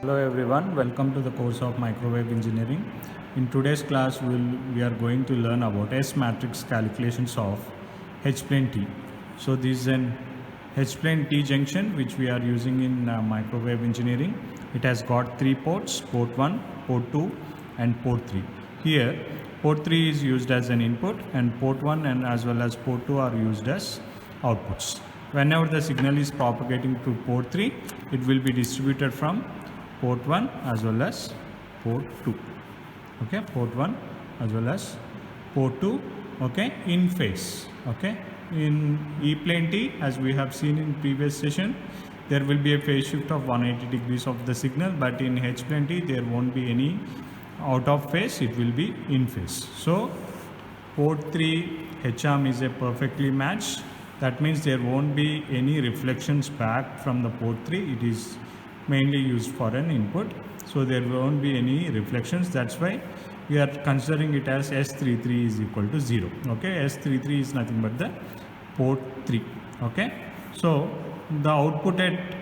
Hello everyone, welcome to the course of microwave engineering. In today's class we are going to learn about S matrix calculations of H-plane T. So this is an H-plane T junction which we are using in microwave engineering. It has got three ports, port 1, port 2 and port 3. Here port 3 is used as an input and port 1 and as well as port 2 are used as outputs. Whenever the signal is propagating to port 3, it will be distributed from port 1 as well as port 2. Okay, port 1 as well as port 2, okay, in phase. Okay, in E-plane T, as we have seen in previous session, there will be a phase shift of 180 degrees of the signal, but in H-plane T there won't be any out of phase, it will be in phase. So port 3 H-arm is a perfectly matched. That means there won't be any reflections back from the port 3. It is mainly used for an input, so there won't be any reflections. That's why we are considering it as S33 is equal to 0. Okay, S33 is nothing but the port 3. Okay, so the output at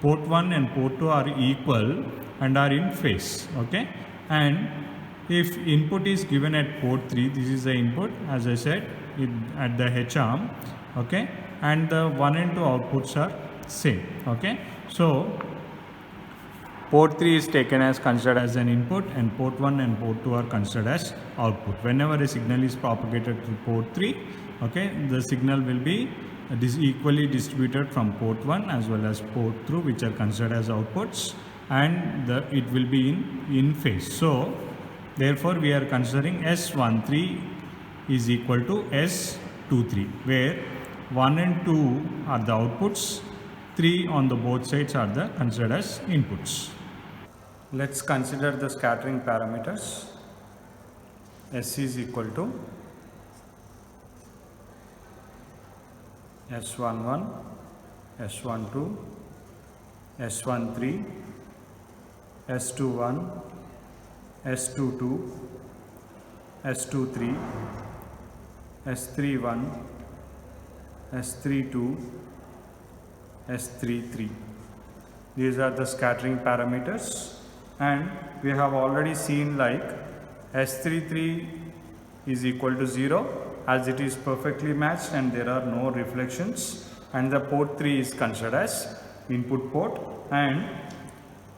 port 1 and port 2 are equal and are in phase. Okay, and if input is given at port 3, this is the input, as I said, at the H arm. Okay, and the 1 and 2 outputs are same. Okay, so port 3 is taken as considered as an input and port 1 and port 2 are considered as output. Whenever a signal is propagated to port 3, okay, the signal will be equally distributed from port 1 as well as port 2, which are considered as outputs, and it will be in phase. So therefore we are considering S13 is equal to S23, where 1 and 2 are the outputs, 3 on the both sides are the considered as inputs. Let's consider the scattering parameters. S is equal to S11, S12, S13, S21, S22, S23, S31, S32, S33. These are the scattering parameters, and we have already seen like S33 is equal to 0 as it is perfectly matched and there are no reflections, and the port 3 is considered as input port, and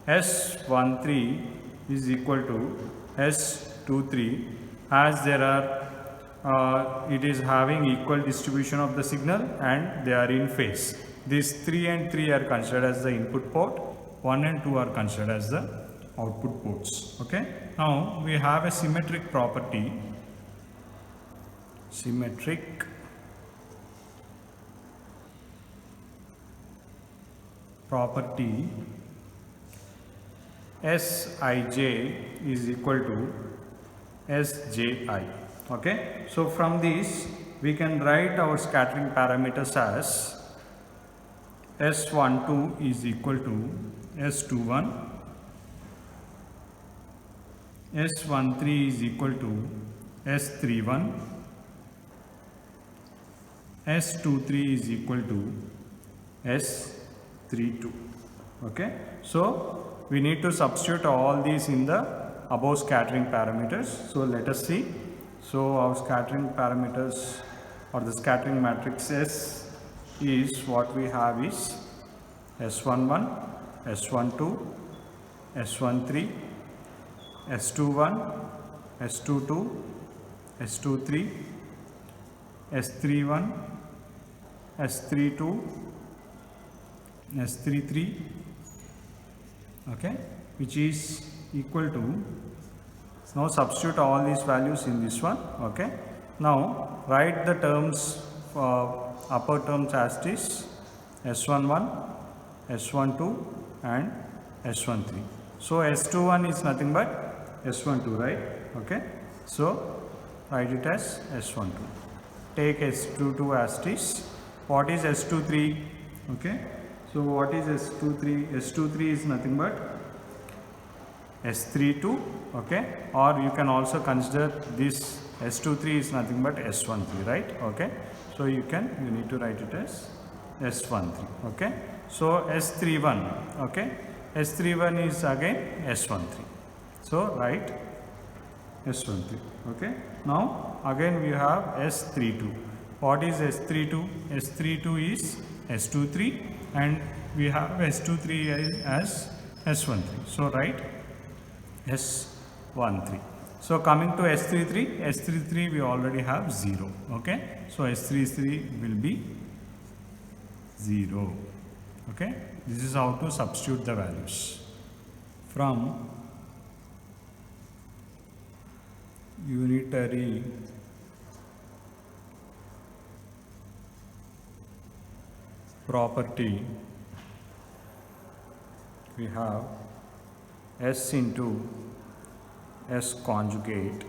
S13 is equal to S23 as there are it is having equal distribution of the signal and they are in phase. These 3 and 3 are considered as the input port, 1 and 2 are considered as the output ports. Okay, now we have a symmetric property. Symmetric property Sij is equal to Sji. Okay, so from this we can write our scattering parameters as S12 is equal to S21, S13 is equal to S31, S23 is equal to S32. Okay, so we need to substitute all these in the above scattering parameters. So let us see. So our scattering parameters or the scattering matrix S is what we have is S11, S12, S13, S21, S22, S23, S31, S32, S33, okay, which is equal to, now substitute all these values in this one. Okay, now write the terms for upper terms as this S11, S12 and S13. So S21 is nothing but S12, right? Okay, so write it as S12. Take S22 as this. What is S23? Okay, so what is S23? S23 is nothing but S32, okay, or you can also consider this S23 is nothing but S13, right? Okay, so you need to write it as S13. Okay, so S31, okay, S31 is again S13. So write S13. Okay. Now again we have S32. What is S32? S32 is S23 and we have S23 as S13. So write S13. So coming to S33, S33 we already have 0. Okay. So S33 will be 0. Okay. This is how to substitute the values from unitary property. We have S into S conjugate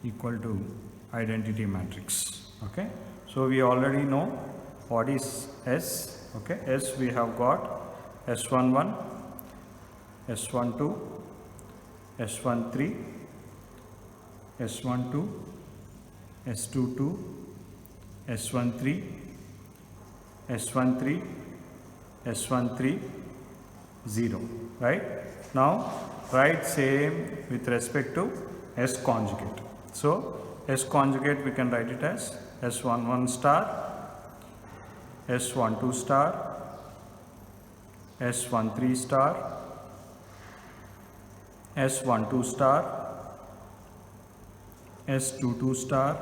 equal to identity matrix. Okay. So we already know what is S. Okay. S we have got S11, S12, S13, S12, S22, S13, S13, S13, 0. Right? Now write same with respect to S conjugate. So S conjugate we can write it as S11 star, S12 star, S13 star, S12 star, S22 star,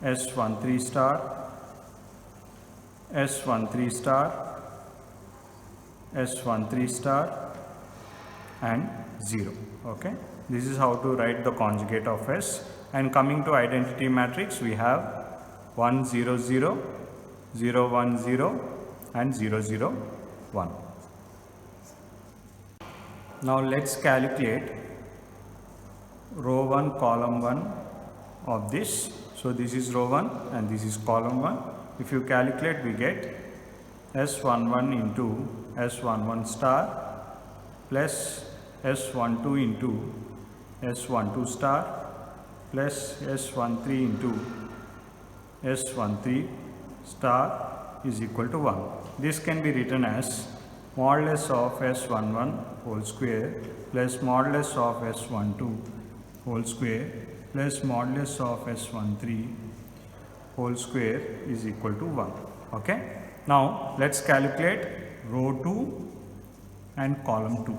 S13 star, S13 star, S13 star and 0. Okay. This is how to write the conjugate of S. And coming to identity matrix, we have 1 0 0, 0 1 0 and 0 0 1. Now let's calculate row 1 column 1 of this. So this is row 1 and this is column 1. If you calculate, we get S11 into S11 star plus S12 into S12 star plus S13 into S13 star is equal to 1. This can be written as modulus of S11 whole square plus modulus of S12 whole square plus modulus of S13 whole square is equal to 1. Okay. Now let's calculate row 2 and column 2.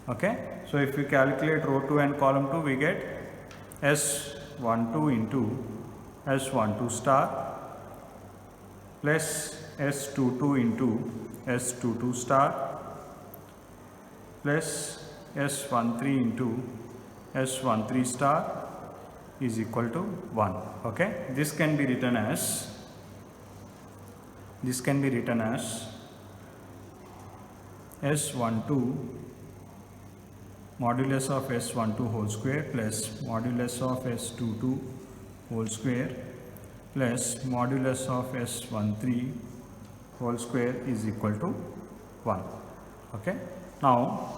Okay. So if we calculate row 2 and column 2, we get S12 into S12 star plus S22 into S22 star plus S13 into S13 star is equal to 1. Okay. This can be written as S12 modulus of S12 whole square plus modulus of S22 whole square plus modulus of S13 whole square is equal to 1. Okay. Now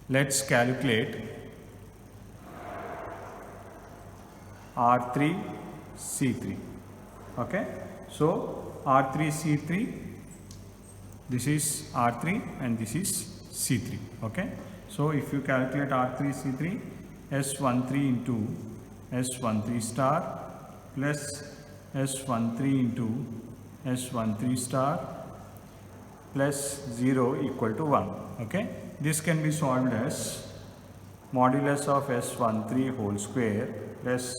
let's calculate R3 C3. Okay. So R3 C3, this is R3 and this is C3. Okay. So if you calculate R3 C3, S13 into S13 star plus S13 into S13 star plus 0 equal to 1. Okay. This can be solved as modulus of S13 whole square plus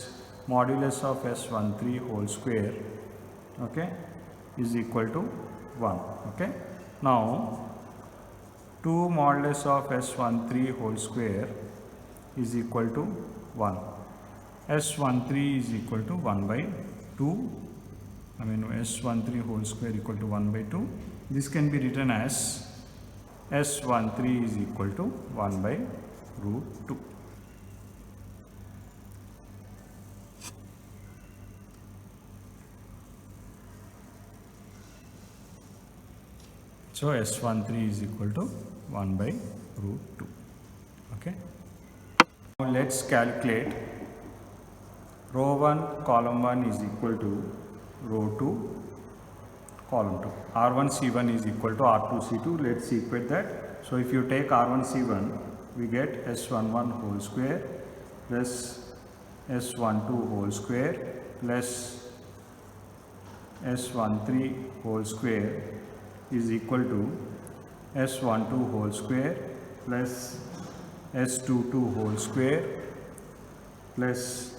modulus of S13 whole square, okay, is equal to 1. Okay. Now 2 modulus of S13 whole square is equal to 1. S13 is equal to 1 by 2. S13 whole square equal to 1 by 2. This can be written as S13 is equal to 1 by root 2. So S13 is equal to 1 by root 2. Okay. Now let's calculate row 1 column 1 is equal to row 2, column 2. R1 C1 is equal to R2 C2. Let's equate that. So if you take R1 C1, we get S11 whole square plus S12 whole square plus S13 whole square is equal to S12 whole square plus S22 whole square plus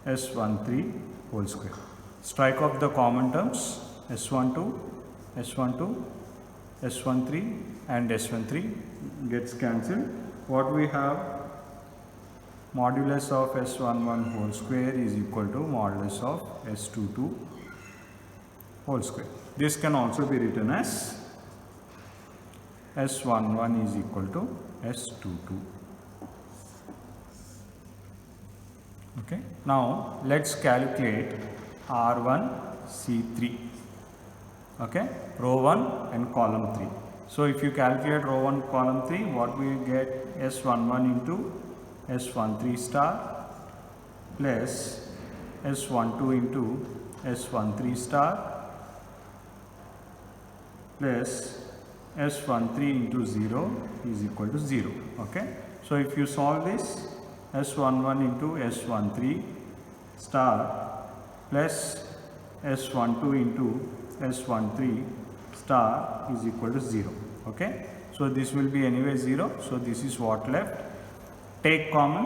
S13 whole square. Strike off the common terms. S12, S12, S13 and S13 gets cancelled. What we have, modulus of S11 whole square is equal to modulus of S22 whole square. This can also be written as S11 is equal to S22. Okay. Now let's calculate R1 C3. Okay, row 1 and column 3. So if you calculate row 1 column 3, what we get, S11 into S13 star plus S12 into S13 star plus S13 into 0 is equal to 0. Okay. So if you solve this, S11 into S13 star plus S12 into S13 star is equal to 0. Okay. So this will be anyway 0. So this is what left. Take common.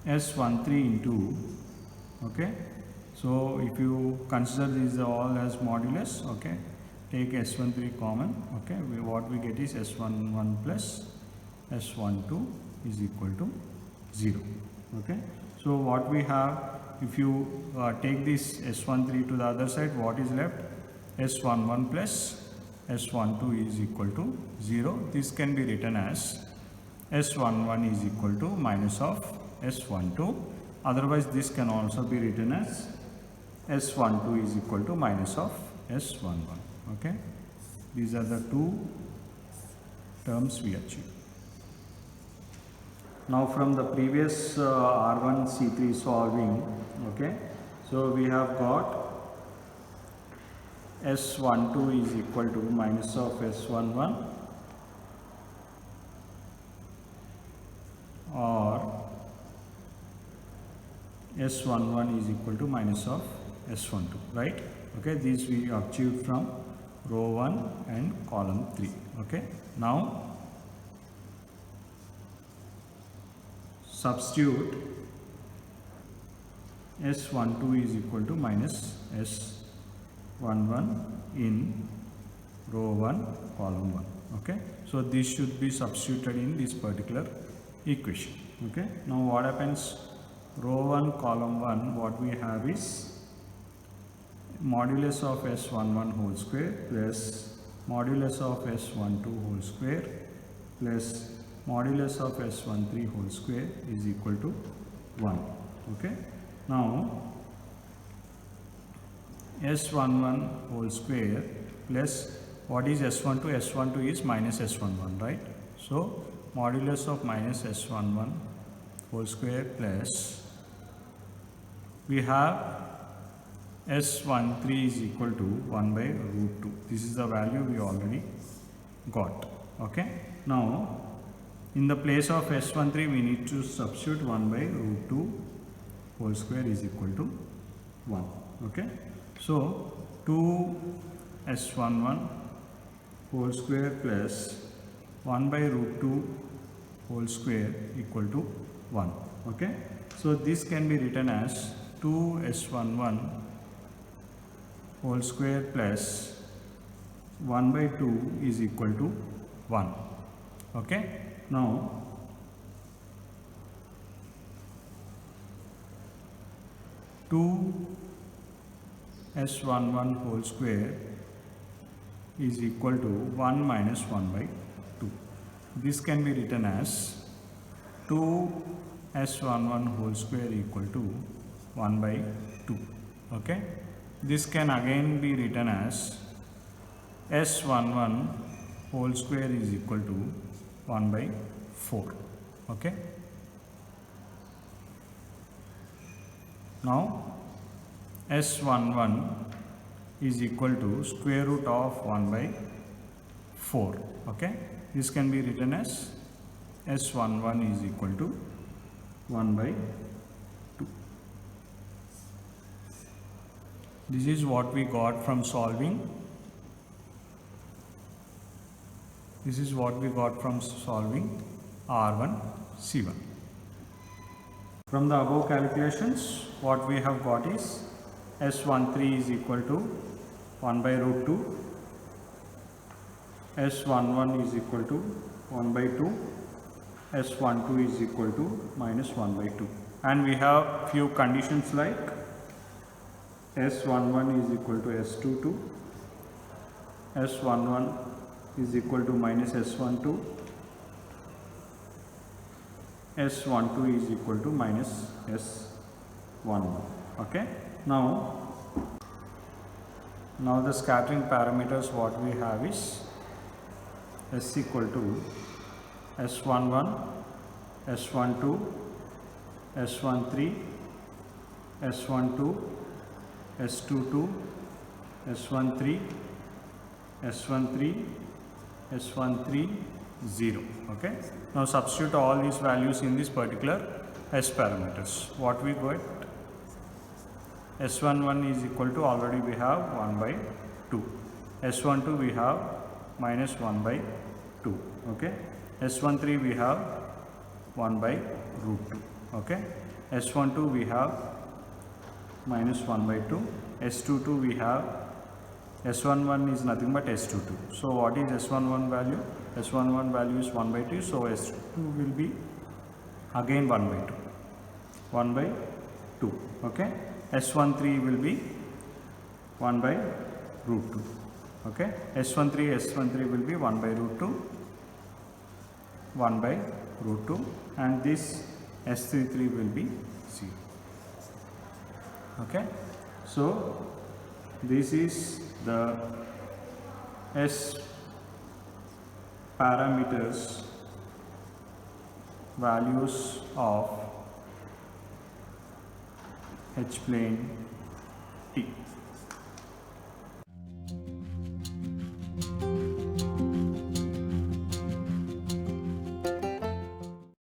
S13 into, okay. So if you consider these all as modulus, okay, take S13 common, okay, what we get is S11 plus S12 is equal to 0. Okay. So what we have, if you take this S13 to the other side, what is left? S11 plus S12 is equal to 0. This can be written as S11 is equal to minus of S12. Otherwise, this can also be written as S12 is equal to minus of S11. Okay. These are the two terms we achieve. Now from the previous R1 C3 solving, okay, so we have got S12 is equal to minus of S11 or S11 is equal to minus of S12, right? Okay, these we achieved from row 1 and column 3. Okay, now substitute S12 is equal to minus S11 in row 1 column 1. Okay, so this should be substituted in this particular equation. Okay, now what happens, row 1 column 1, what we have is modulus of S11 whole square plus modulus of S12 whole square plus modulus of S13 whole square is equal to 1. Okay. Now S11 whole square plus what is S12? S12 is minus S11, right? So modulus of minus S11 whole square plus we have S13 is equal to 1 by root 2. This is the value we already got. Okay. Now in the place of S13 we need to substitute 1 by root 2 whole square is equal to 1. Okay. So 2 S11 whole square plus 1 by root 2 whole square equal to 1. Okay. So this can be written as 2 S11 whole square plus 1 by 2 is equal to 1. Okay. Now two S11 whole square is equal to 1 minus 1 by 2. This can be written as 2 S11 whole square equal to 1 by 2. Okay. This can again be written as S11 whole square is equal to 1 by 4. Okay. Now S11 is equal to square root of 1 by 4. Okay, this can be written as S11 is equal to 1 by 2. This is what we got from solving. This is what we got from solving R1 C1. From the above calculations, what we have got is S13 is equal to 1 by root 2, S11 is equal to 1 by 2, S12 is equal to minus 1 by 2. And we have few conditions like S11 is equal to S22, S11 is equal to minus S12, S12 is equal to minus S11. Okay. Now the scattering parameters what we have is S equal to S11, S12, S13, S12, S22, S13, S13, S13, 0. Okay. Now substitute all these values in this particular S parameters. What we got? S11 is equal to, already we have 1 by 2. S12 we have minus 1 by 2. Okay. S13 we have 1 by root 2. Okay. S12 we have minus 1 by 2. S22 we have, S11 is nothing but S22. So what is S11 value? S11 value is 1 by 2. So S22 will be again 1 by 2. 1 by 2. Okay. S13 will be 1 by root 2. Okay. S13 will be 1 by root 2, 1 by root 2, and this S33 will be 0. Okay. So this is the S parameters values of H plane T.